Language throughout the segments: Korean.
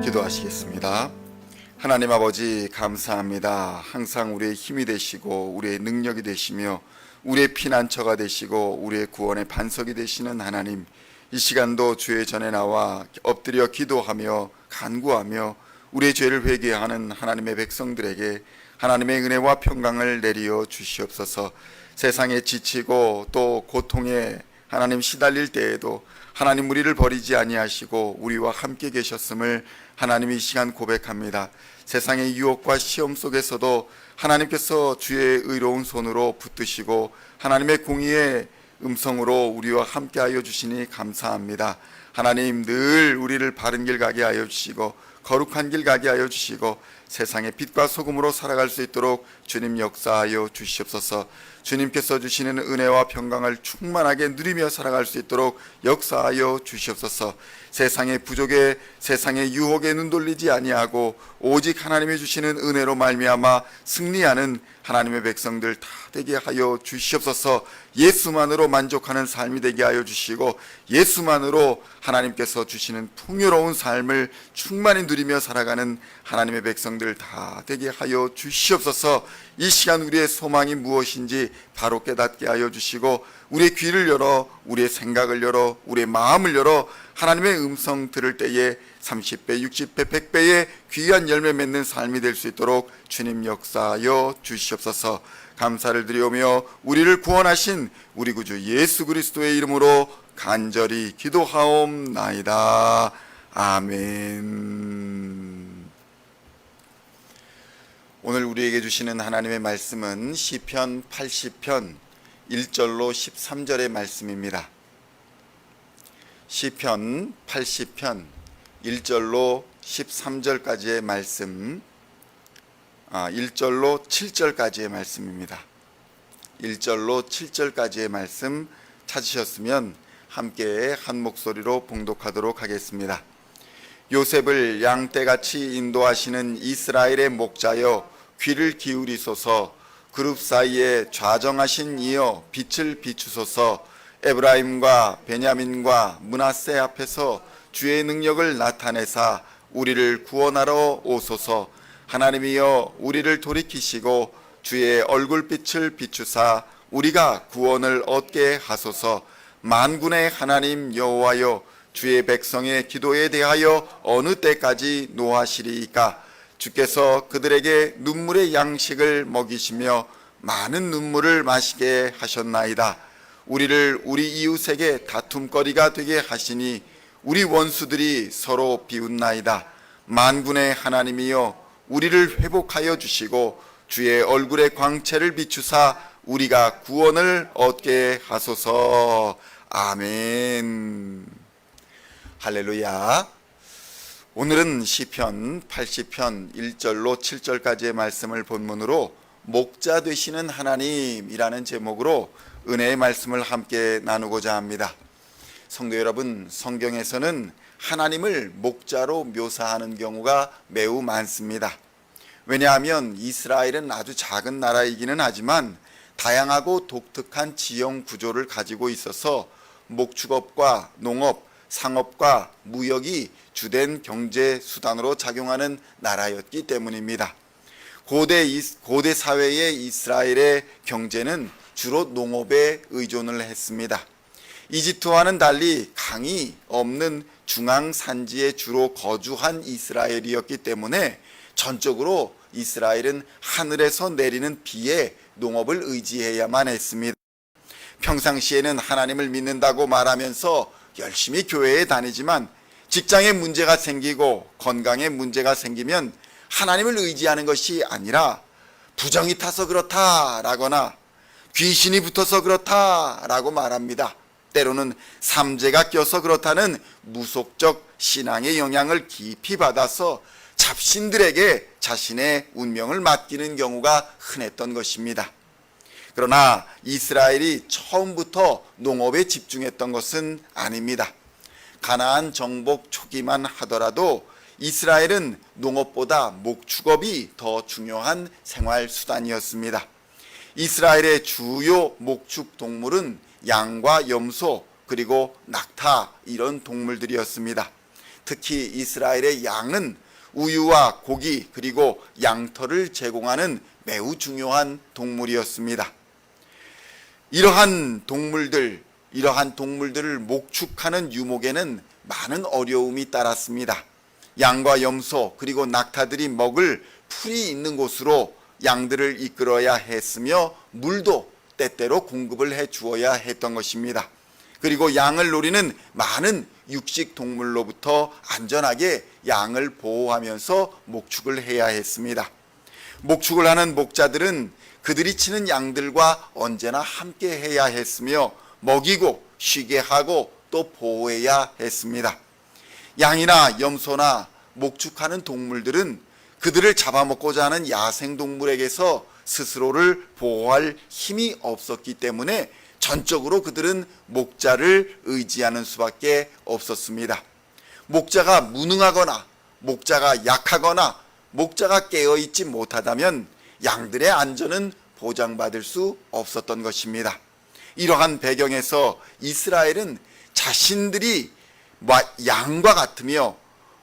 기도하시겠습니다. 하나님 아버지 감사합니다. 항상 우리의 힘이 되시고 우리의 능력이 되시며 우리의 피난처가 되시고 우리의 구원의 반석이 되시는 하나님, 이 시간도 주의 전에 나와 엎드려 기도하며 간구하며 우리의 죄를 회개하는 하나님의 백성들에게 하나님의 은혜와 평강을 내리어 주시옵소서. 세상에 지치고 또 고통에 하나님 시달릴 때에도 하나님 우리를 버리지 아니하시고 우리와 함께 계셨음을 하나님 이 시간 고백합니다. 세상의 유혹과 시험 속에서도 하나님께서 주의 의로운 손으로 붙드시고 하나님의 공의의 음성으로 우리와 함께하여 주시니 감사합니다. 하나님 늘 우리를 바른 길 가게 하여 주시고 거룩한 길 가게 하여 주시고 세상의 빛과 소금으로 살아갈 수 있도록 주님 역사하여 주시옵소서. 주님께서 주시는 은혜와 평강을 충만하게 누리며 살아갈 수 있도록 역사하여 주시옵소서. 세상의 부족에 세상의 유혹에 눈 돌리지 아니하고 오직 하나님이 주시는 은혜로 말미암아 승리하는 하나님의 백성들 다 되게 하여 주시옵소서. 예수만으로 만족하는 삶이 되게 하여 주시고 예수만으로 하나님께서 주시는 풍요로운 삶을 충만히 누리며 살아가는 하나님의 백성들 다 되게 하여 주시옵소서. 이 시간 우리의 소망이 무엇인지 바로 깨닫게 하여 주시고 우리의 귀를 열어 우리의 생각을 열어 우리의 마음을 열어 하나님의 음성 들을 때에 30배, 60배, 100배의 귀한 열매 맺는 삶이 될 수 있도록 주님 역사하여 주시옵소서. 감사를 드리오며 우리를 구원하신 우리 구주 예수 그리스도의 이름으로 간절히 기도하옵나이다. 아멘. 오늘 우리에게 주시는 하나님의 말씀은 시편 80편 1절로 13절의 말씀입니다. 시편 80편 1절로 13절까지의 말씀, 1절로 7절까지의 말씀입니다. 1절로 7절까지의 말씀 찾으셨으면 함께 한 목소리로 봉독하도록 하겠습니다. 요셉을 양떼같이 인도하시는 이스라엘의 목자여 귀를 기울이소서. 그룹 사이에 좌정하신 이여 빛을 비추소서. 에브라임과 베냐민과 므낫세 앞에서 주의 능력을 나타내사 우리를 구원하러 오소서. 하나님이여 우리를 돌이키시고 주의 얼굴빛을 비추사 우리가 구원을 얻게 하소서. 만군의 하나님 여호와여 주의 백성의 기도에 대하여 어느 때까지 노하시리이까. 주께서 그들에게 눈물의 양식을 먹이시며 많은 눈물을 마시게 하셨나이다. 우리를 우리 이웃에게 다툼거리가 되게 하시니 우리 원수들이 서로 비웃나이다. 만군의 하나님이여 우리를 회복하여 주시고 주의 얼굴의 광채를 비추사 우리가 구원을 얻게 하소서. 아멘. 할렐루야. 오늘은 시편 80편 1절로 7절까지의 말씀을 본문으로 목자 되시는 하나님이라는 제목으로 은혜의 말씀을 함께 나누고자 합니다. 성도 여러분, 성경에서는 하나님을 목자로 묘사하는 경우가 매우 많습니다. 왜냐하면 이스라엘은 아주 작은 나라이기는 하지만 다양하고 독특한 지형 구조를 가지고 있어서 목축업과 농업, 상업과 무역이 주된 경제 수단으로 작용하는 나라였기 때문입니다. 고대 사회의 이스라엘의 경제는 주로 농업에 의존을 했습니다. 이집트와는 달리 강이 없는 중앙 산지에 주로 거주한 이스라엘이었기 때문에 전적으로 이스라엘은 하늘에서 내리는 비에 농업을 의지해야만 했습니다. 평상시에는 하나님을 믿는다고 말하면서 열심히 교회에 다니지만 직장에 문제가 생기고 건강에 문제가 생기면 하나님을 의지하는 것이 아니라 부정이 타서 그렇다라거나 귀신이 붙어서 그렇다라고 말합니다. 때로는 삼재가 껴서 그렇다는 무속적 신앙의 영향을 깊이 받아서 잡신들에게 자신의 운명을 맡기는 경우가 흔했던 것입니다. 그러나 이스라엘이 처음부터 농업에 집중했던 것은 아닙니다. 가나안 정복 초기만 하더라도 이스라엘은 농업보다 목축업이 더 중요한 생활 수단이었습니다. 이스라엘의 주요 목축 동물은 양과 염소 그리고 낙타 이런 동물들이었습니다. 특히 이스라엘의 양은 우유와 고기 그리고 양털을 제공하는 매우 중요한 동물이었습니다. 이러한 동물들을 목축하는 유목에는 많은 어려움이 따랐습니다. 양과 염소 그리고 낙타들이 먹을 풀이 있는 곳으로 양들을 이끌어야 했으며 물도 때때로 공급을 해 주어야 했던 것입니다. 그리고 양을 노리는 많은 육식 동물로부터 안전하게 양을 보호하면서 목축을 해야 했습니다. 목축을 하는 목자들은 그들이 치는 양들과 언제나 함께 해야 했으며 먹이고 쉬게 하고 또 보호해야 했습니다. 양이나 염소나 목축하는 동물들은 그들을 잡아먹고자 하는 야생동물에게서 스스로를 보호할 힘이 없었기 때문에 전적으로 그들은 목자를 의지하는 수밖에 없었습니다. 목자가 무능하거나 목자가 약하거나 목자가 깨어있지 못하다면 양들의 안전은 보장받을 수 없었던 것입니다. 이러한 배경에서 이스라엘은 자신들이 양과 같으며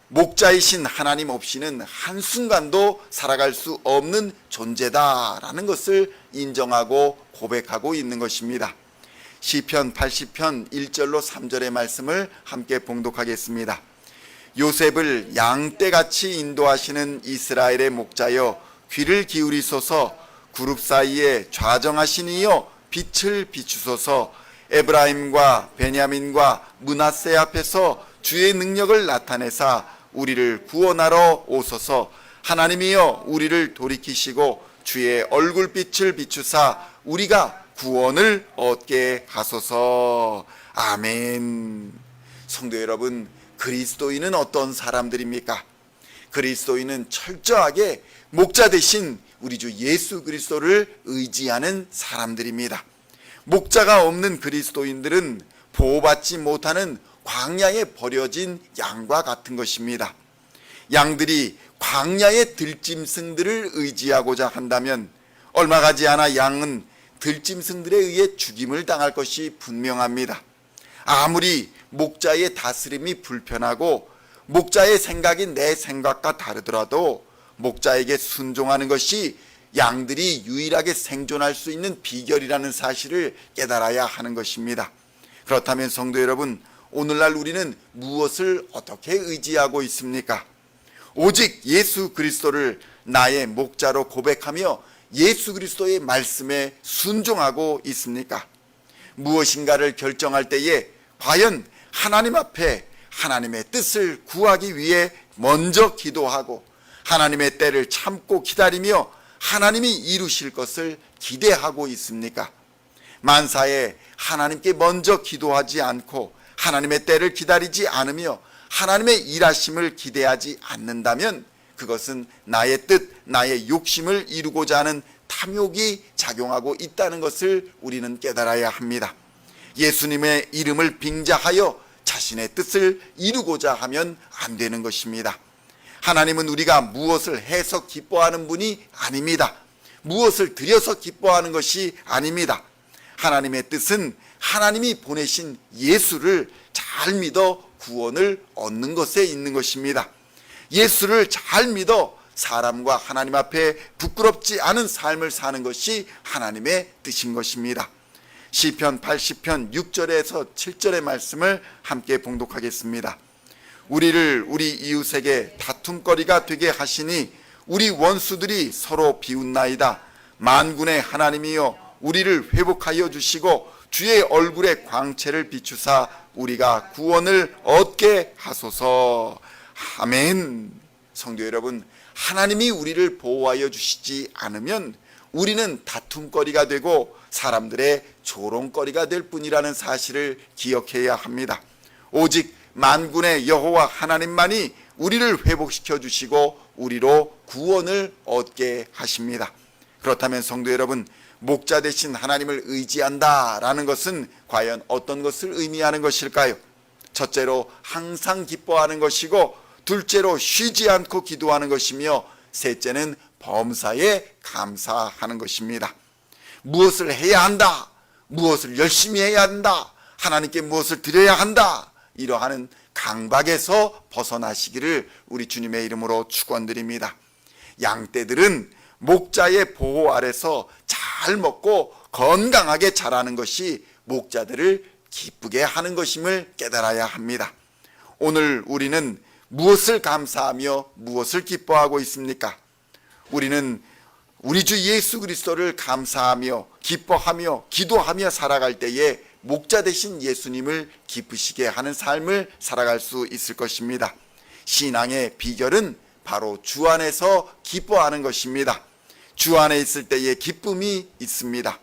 목자이신 하나님 없이는 한순간도 살아갈 수 없는 존재다라는 것을 인정하고 고백하고 있는 것입니다. 시편 80편 1절로 3절의 말씀을 함께 봉독하겠습니다. 요셉을 양떼같이 인도하시는 이스라엘의 목자여 귀를 기울이소서. 그룹 사이에 좌정하신 이여 빛을 비추소서. 에브라임과 베냐민과 므낫세 앞에서 주의 능력을 나타내사 우리를 구원하러 오소서. 하나님이여 우리를 돌이키시고 주의 얼굴빛을 비추사 우리가 구원을 얻게 하소서. 아멘. 성도 여러분, 그리스도인은 어떤 사람들입니까? 그리스도인은 철저하게 목자 대신 우리 주 예수 그리스도를 의지하는 사람들입니다. 목자가 없는 그리스도인들은 보호받지 못하는 광야에 버려진 양과 같은 것입니다. 양들이 광야의 들짐승들을 의지하고자 한다면 얼마 가지 않아 양은 들짐승들에 의해 죽임을 당할 것이 분명합니다. 아무리 목자의 다스림이 불편하고 목자의 생각이 내 생각과 다르더라도 목자에게 순종하는 것이 양들이 유일하게 생존할 수 있는 비결이라는 사실을 깨달아야 하는 것입니다. 그렇다면 성도 여러분, 오늘날 우리는 무엇을 어떻게 의지하고 있습니까? 오직 예수 그리스도를 나의 목자로 고백하며 예수 그리스도의 말씀에 순종하고 있습니까? 무엇인가를 결정할 때에 과연 하나님 앞에 하나님의 뜻을 구하기 위해 먼저 기도하고 하나님의 때를 참고 기다리며 하나님이 이루실 것을 기대하고 있습니까? 만사에 하나님께 먼저 기도하지 않고 하나님의 때를 기다리지 않으며 하나님의 일하심을 기대하지 않는다면 그것은 나의 뜻, 나의 욕심을 이루고자 하는 탐욕이 작용하고 있다는 것을 우리는 깨달아야 합니다. 예수님의 이름을 빙자하여 자신의 뜻을 이루고자 하면 안 되는 것입니다. 하나님은 우리가 무엇을 해서 기뻐하는 분이 아닙니다. 무엇을 드려서 기뻐하는 것이 아닙니다. 하나님의 뜻은 하나님이 보내신 예수를 잘 믿어 구원을 얻는 것에 있는 것입니다. 예수를 잘 믿어 사람과 하나님 앞에 부끄럽지 않은 삶을 사는 것이 하나님의 뜻인 것입니다. 시편 80편 6절에서 7절의 말씀을 함께 봉독하겠습니다. 우리를 우리 이웃에게 다툼거리가 되게 하시니 우리 원수들이 서로 비웃나이다. 만군의 하나님이여 우리를 회복하여 주시고 주의 얼굴에 광채를 비추사 우리가 구원을 얻게 하소서. 아멘. 성도 여러분, 하나님이 우리를 보호하여 주시지 않으면 우리는 다툼거리가 되고 사람들의 조롱거리가 될 뿐이라는 사실을 기억해야 합니다. 오직 만군의 여호와 하나님만이 우리를 회복시켜 주시고 우리로 구원을 얻게 하십니다. 그렇다면 성도 여러분, 목자 되신 하나님을 의지한다라는 것은 과연 어떤 것을 의미하는 것일까요? 첫째로 항상 기뻐하는 것이고, 둘째로 쉬지 않고 기도하는 것이며, 셋째는 범사에 감사하는 것입니다. 무엇을 해야 한다, 무엇을 열심히 해야 한다, 하나님께 무엇을 드려야 한다, 이러한 강박에서 벗어나시기를 우리 주님의 이름으로 축원드립니다. 양떼들은 목자의 보호 아래서 잘 먹고 건강하게 자라는 것이 목자들을 기쁘게 하는 것임을 깨달아야 합니다. 오늘 우리는 무엇을 감사하며 무엇을 기뻐하고 있습니까? 우리는 우리 주 예수 그리스도를 감사하며 기뻐하며 기도하며 살아갈 때에 목자 되신 예수님을 기쁘시게 하는 삶을 살아갈 수 있을 것입니다. 신앙의 비결은 바로 주 안에서 기뻐하는 것입니다. 주 안에 있을 때에 기쁨이 있습니다.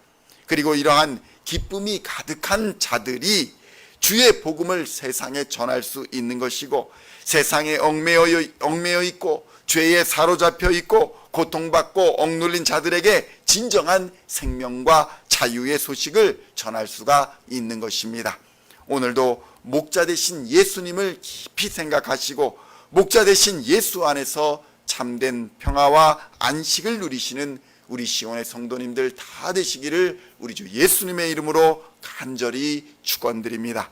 그리고 이러한 기쁨이 가득한 자들이 주의 복음을 세상에 전할 수 있는 것이고, 세상에 얽매여 있고 죄에 사로잡혀 있고 고통받고 억눌린 자들에게 진정한 생명과 자유의 소식을 전할 수가 있는 것입니다. 오늘도 목자 되신 예수님을 깊이 생각하시고 목자 되신 예수 안에서 참된 평화와 안식을 누리시는 우리 시온의 성도님들 다 되시기를 우리 주 예수님의 이름으로 간절히 축원드립니다.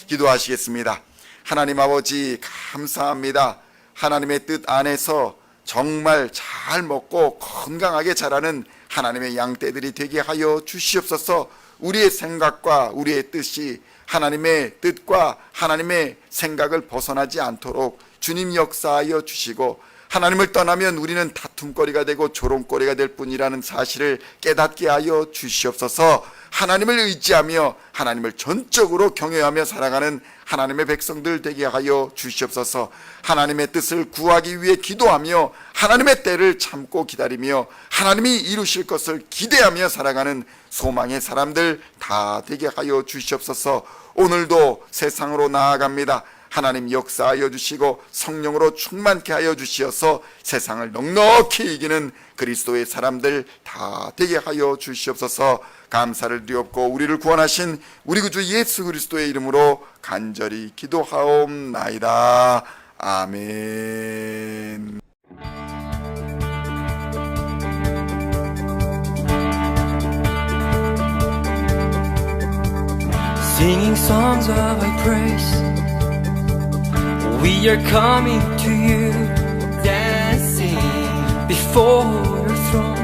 기도하시겠습니다. 하나님 아버지 감사합니다. 하나님의 뜻 안에서 정말 잘 먹고 건강하게 자라는 하나님의 양떼들이 되게 하여 주시옵소서. 우리의 생각과 우리의 뜻이 하나님의 뜻과 하나님의 생각을 벗어나지 않도록 주님 역사하여 주시고, 하나님을 떠나면 우리는 다툼거리가 되고 조롱거리가 될 뿐이라는 사실을 깨닫게 하여 주시옵소서. 하나님을 의지하며 하나님을 전적으로 경외하며 살아가는 하나님의 백성들 되게 하여 주시옵소서. 하나님의 뜻을 구하기 위해 기도하며 하나님의 때를 참고 기다리며 하나님이 이루실 것을 기대하며 살아가는 소망의 사람들 다 되게 하여 주시옵소서. 오늘도 세상으로 나아갑니다. 하나님 역사하여 주시고 성령으로 충만케 하여 주시어서 세상을 넉넉히 이기는 그리스도의 사람들 다 되게 하여 주시옵소서. 감사를 드리옵고 우리를 구원하신 우리 구주 예수 그리스도의 이름으로 간절히 기도하옵나이다. 아멘. Singing songs of thy praise, we are coming to you, dancing before your throne.